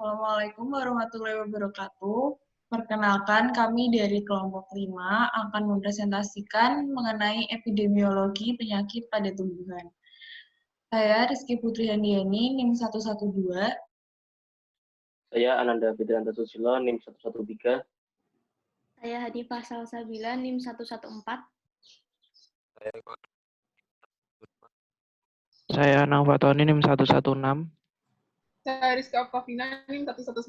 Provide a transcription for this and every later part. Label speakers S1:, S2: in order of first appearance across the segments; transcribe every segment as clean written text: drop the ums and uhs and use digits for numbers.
S1: Assalamualaikum warahmatullahi wabarakatuh. Perkenalkan, kami dari kelompok 5 akan mempresentasikan mengenai epidemiologi penyakit pada tumbuhan. Saya Rizky Putri Handiani, NIM 112.
S2: Saya Ananda Fitrianta Susilo, NIM 113.
S3: Saya Hadifah Salsabila, NIM 114.
S4: Saya Anang Fatoni, NIM 116.
S5: Saya Rizky Oktavina, NIM 119.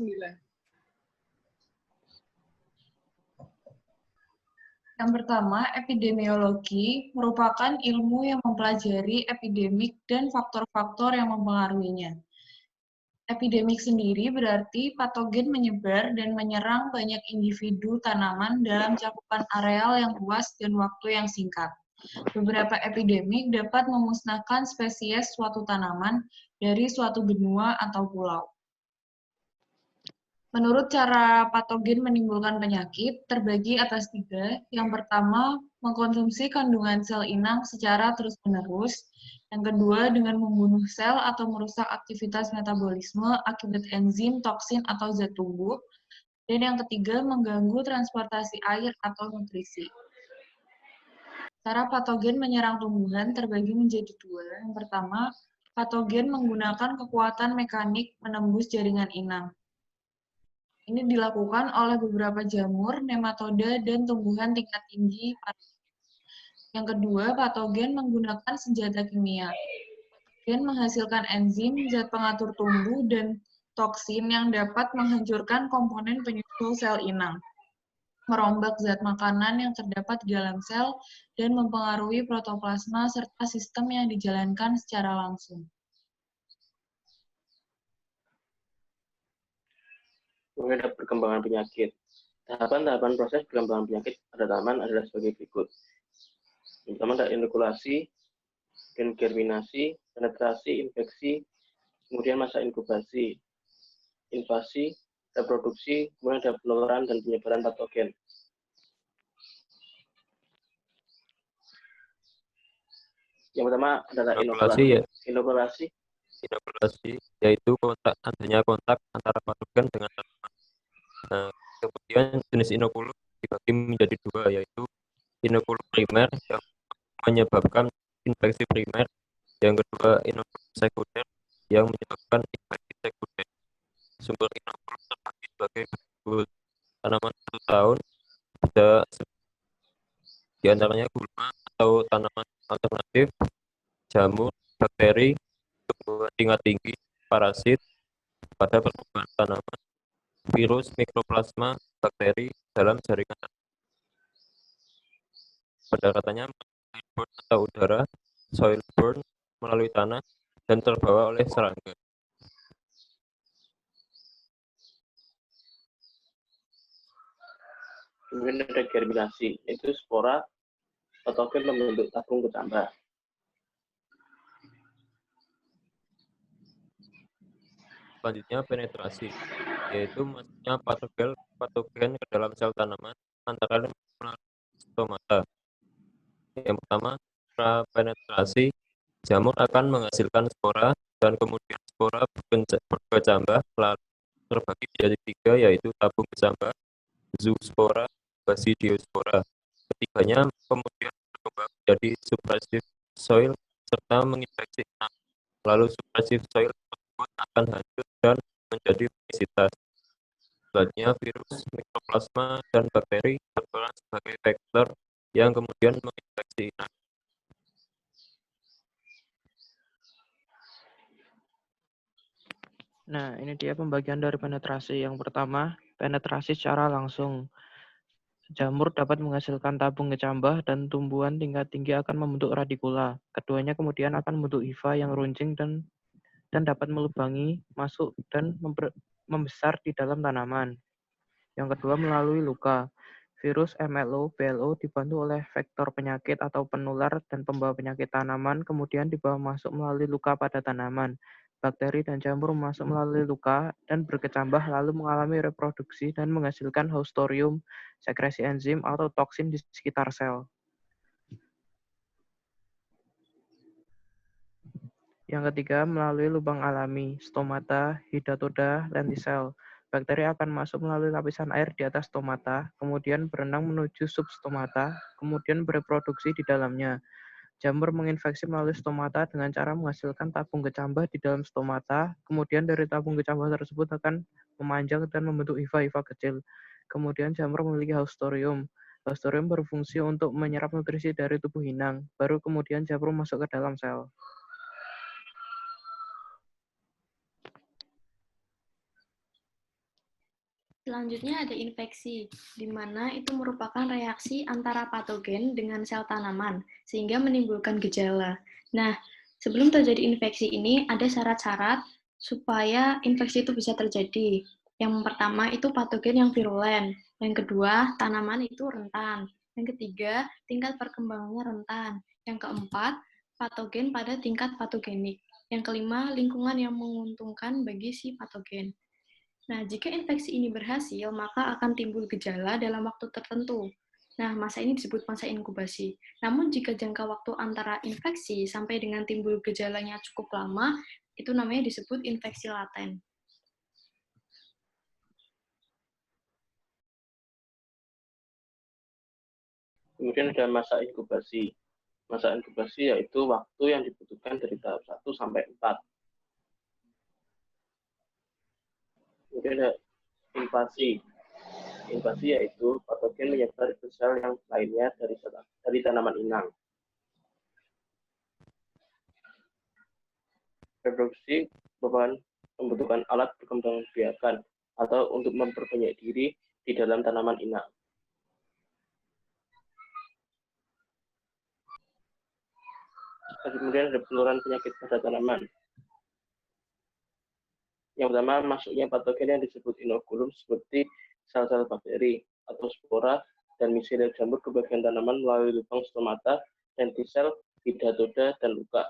S1: Yang pertama, epidemiologi merupakan ilmu yang mempelajari epidemik dan faktor-faktor yang mempengaruhinya. Epidemik sendiri berarti patogen menyebar dan menyerang banyak individu tanaman dalam cakupan areal yang luas dan waktu yang singkat. Beberapa epidemik dapat memusnahkan spesies suatu tanaman dari suatu benua atau pulau. Menurut cara patogen menimbulkan penyakit, terbagi atas 3. Yang pertama, mengkonsumsi kandungan sel inang secara terus-menerus. Yang kedua, dengan membunuh sel atau merusak aktivitas metabolisme akibat enzim, toksin, atau zat tubuh. Dan yang ketiga, mengganggu transportasi air atau nutrisi. Cara patogen menyerang tumbuhan terbagi menjadi 2. Yang pertama, patogen menggunakan kekuatan mekanik menembus jaringan inang. Ini dilakukan oleh beberapa jamur, nematoda, dan tumbuhan tingkat tinggi. Yang kedua, patogen menggunakan senjata kimia. Patogen menghasilkan enzim, zat pengatur tumbuh, dan toksin yang dapat menghancurkan komponen penyusul sel inang, merombak zat makanan yang terdapat di dalam sel, dan mempengaruhi protoplasma serta sistem yang dijalankan secara langsung.
S2: Mengenai perkembangan penyakit. Tahapan-tahapan proses perkembangan penyakit pada tanaman adalah sebagai berikut. Yang pertama ada inokulasi, germinasi, penetrasi, infeksi, kemudian masa inkubasi, invasi, reproduksi, kemudian ada penularan dan penyebaran patogen. Yang pertama adalah inokulasi. Inokulasi yaitu adanya kontak antara patogen dengan tanaman. Nah, kemudian jenis inokulum dibagi menjadi 2, yaitu inokulum primer yang menyebabkan infeksi primer, yang kedua inokulum sekunder yang menyebabkan infeksi sekunder. Sumber inokulum terbagi sebagai berikut: tanaman 1 tahun, bisa diantaranya gulma atau tanaman alternatif, jamur, bakteri, tumbuhan tingkat tinggi, parasit pada pertumbuhan tanaman, virus, mikroplasma, bakteri dalam jaringan tanaman. Pendekatannya airborne atau udara, soilborne melalui tanah, dan terbawa oleh serangga. Kemudian ada germinasi, itu spora patogen membentuk tabung kecambah. Selanjutnya penetrasi, yaitu masuknya patogen ke dalam sel tanaman antara lain melalui stomata. Yang pertama, setelah penetrasi, jamur akan menghasilkan spora dan kemudian spora berkecambah lalu terbagi menjadi 3, yaitu tabung kecambah, zoospora, basidiospora. Ketiganya kemudian berkembang menjadi suppressive soil serta menginfeksi inang. Lalu suppressive soil tersebut akan hancur dan menjadi obesitas. Selanjutnya virus, mikroplasma, dan bakteri berperan sebagai vektor yang kemudian menginfeksi inang.
S4: Nah, ini dia pembagian dari penetrasi. Yang pertama, penetrasi secara langsung. Jamur dapat menghasilkan tabung kecambah dan tumbuhan tingkat tinggi akan membentuk radikula. Keduanya kemudian akan membentuk hifa yang runcing dan dapat melubangi, masuk, dan membesar di dalam tanaman. Yang kedua, melalui luka. Virus MLO, BLO dibantu oleh vektor penyakit atau penular dan pembawa penyakit tanaman, kemudian dibawa masuk melalui luka pada tanaman. Bakteri dan jamur masuk melalui luka dan berkecambah lalu mengalami reproduksi dan menghasilkan haustorium, sekresi enzim atau toksin di sekitar sel. Yang ketiga, melalui lubang alami, stomata, hidatoda, lentisel. Bakteri akan masuk melalui lapisan air di atas stomata, kemudian berenang menuju substomata, kemudian bereproduksi di dalamnya. Jamur menginfeksi melalui stomata dengan cara menghasilkan tabung kecambah di dalam stomata, kemudian dari tabung kecambah tersebut akan memanjang dan membentuk hifa-hifa kecil. Kemudian jamur memiliki haustorium. Haustorium berfungsi untuk menyerap nutrisi dari tubuh inang, baru kemudian jamur masuk ke dalam sel.
S3: Selanjutnya ada infeksi, di mana itu merupakan reaksi antara patogen dengan sel tanaman, sehingga menimbulkan gejala. Nah, sebelum terjadi infeksi ini, ada syarat-syarat supaya infeksi itu bisa terjadi. Yang pertama itu patogen yang virulen. Yang kedua, tanaman itu rentan. Yang ketiga, tingkat perkembangannya rentan. Yang keempat, patogen pada tingkat patogenik. Yang kelima, lingkungan yang menguntungkan bagi si patogen. Nah, jika infeksi ini berhasil, maka akan timbul gejala dalam waktu tertentu. Nah, masa ini disebut masa inkubasi. Namun, jika jangka waktu antara infeksi sampai dengan timbul gejalanya cukup lama, itu namanya disebut infeksi laten.
S6: Kemudian ada masa inkubasi. Masa inkubasi yaitu waktu yang dibutuhkan dari tahap 1 sampai 4. Kemudian ada invasi. Invasi yaitu patogen menyebar ke sel yang lainnya dari tanaman inang. Reproduksi merupakan pembentukan alat perkembangbiakan atau untuk memperbanyak diri di dalam tanaman inang. Kemudian ada penularan penyakit pada tanaman. Yang pertama, masuknya patogen yang disebut inokulum seperti sel-sel bakteri atau spora dan miselia jamur ke bagian tanaman melalui lubang stomata, lentisel, hidatoda, dan luka.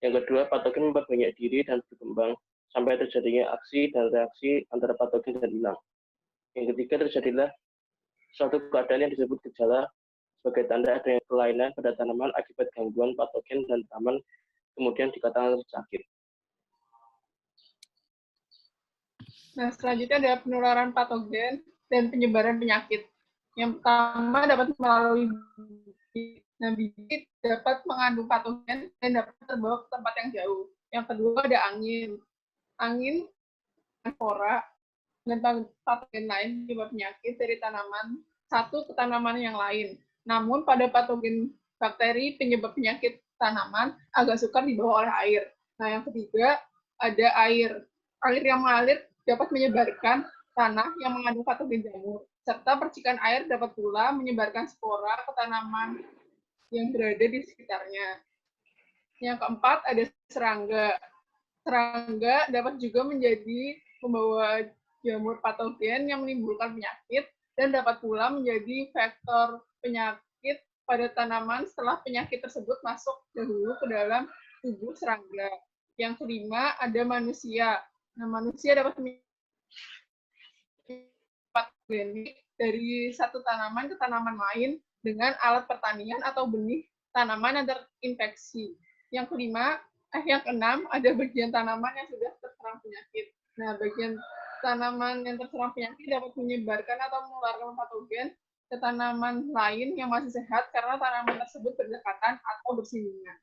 S6: Yang kedua, patogen memperbanyak diri dan berkembang sampai terjadinya aksi dan reaksi antara patogen dan inang. Yang ketiga, terjadilah suatu keadaan yang disebut gejala sebagai tanda adanya kelainan pada tanaman akibat gangguan patogen dan tanaman kemudian dikatakan sakit.
S5: Nah, selanjutnya ada penularan patogen dan penyebaran penyakit. Yang pertama dapat melalui bibit. Nah, bibit dapat mengandung patogen dan dapat terbawa ke tempat yang jauh. Yang kedua ada angin. Angin, spora, dan patogen lain penyebab penyakit dari tanaman satu ke tanaman yang lain. Namun pada patogen bakteri penyebab penyakit tanaman agak sukar dibawa oleh air. Nah, yang ketiga ada air. Air yang mengalir dapat menyebarkan tanah yang mengandung patogen jamur, serta percikan air dapat pula menyebarkan spora ke tanaman yang berada di sekitarnya. Yang keempat ada serangga. Serangga dapat juga menjadi pembawa jamur patogen yang menimbulkan penyakit dan dapat pula menjadi vektor penyakit pada tanaman setelah penyakit tersebut masuk dahulu ke dalam tubuh serangga. Yang kelima ada manusia. Nah, manusia dapat patogenik dari satu tanaman ke tanaman lain dengan alat pertanian atau benih tanaman yang terinfeksi. Yang keenam ada bagian tanaman yang sudah terserang penyakit. Nah, bagian tanaman yang terserang penyakit dapat menyebarkan atau menularkan patogen ke tanaman lain yang masih sehat karena tanaman tersebut berdekatan atau bersinggungan.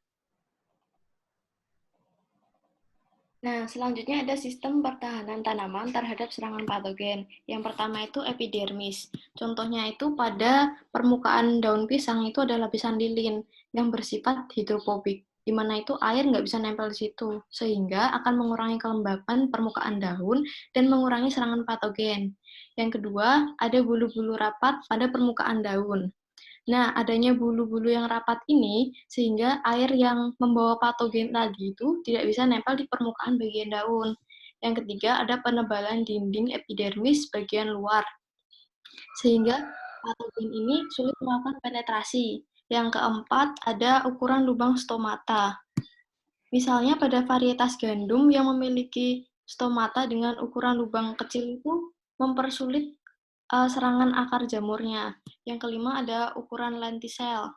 S3: Nah, selanjutnya ada sistem pertahanan tanaman terhadap serangan patogen. Yang pertama itu epidermis. Contohnya itu pada permukaan daun pisang itu ada lapisan lilin yang bersifat hidrofobik, di mana itu air nggak bisa nempel di situ, sehingga akan mengurangi kelembapan permukaan daun dan mengurangi serangan patogen. Yang kedua, ada bulu-bulu rapat pada permukaan daun. Nah, adanya bulu-bulu yang rapat ini, sehingga air yang membawa patogen tadi itu tidak bisa nempel di permukaan bagian daun. Yang ketiga, ada penebalan dinding epidermis bagian luar, sehingga patogen ini sulit melakukan penetrasi. Yang keempat, ada ukuran lubang stomata. Misalnya pada varietas gandum yang memiliki stomata dengan ukuran lubang kecil itu mempersulit serangan akar jamurnya. Yang kelima ada ukuran lentisel.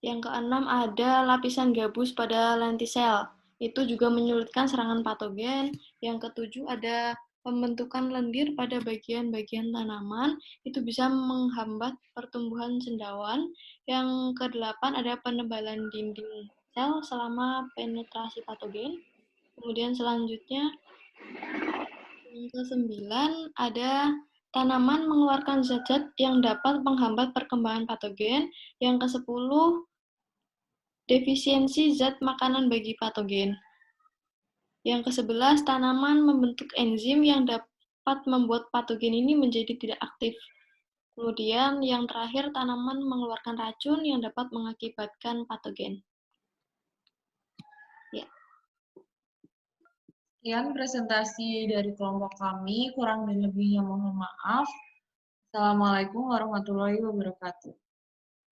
S3: Yang keenam ada lapisan gabus pada lentisel. Itu juga menyulitkan serangan patogen. Yang ketujuh ada pembentukan lendir pada bagian-bagian tanaman. Itu bisa menghambat pertumbuhan cendawan. Yang kedelapan ada penebalan dinding sel selama penetrasi patogen. Kemudian selanjutnya yang ke-9 ada tanaman mengeluarkan zat-zat yang dapat menghambat perkembangan patogen. Yang ke-10 defisiensi zat makanan bagi patogen. Yang ke-11 tanaman membentuk enzim yang dapat membuat patogen ini menjadi tidak aktif. Kemudian yang terakhir tanaman mengeluarkan racun yang dapat mengakibatkan patogen. Ya.
S1: Sekian presentasi dari kelompok kami, kurang dan lebihnya mohon maaf. Assalamualaikum warahmatullahi wabarakatuh.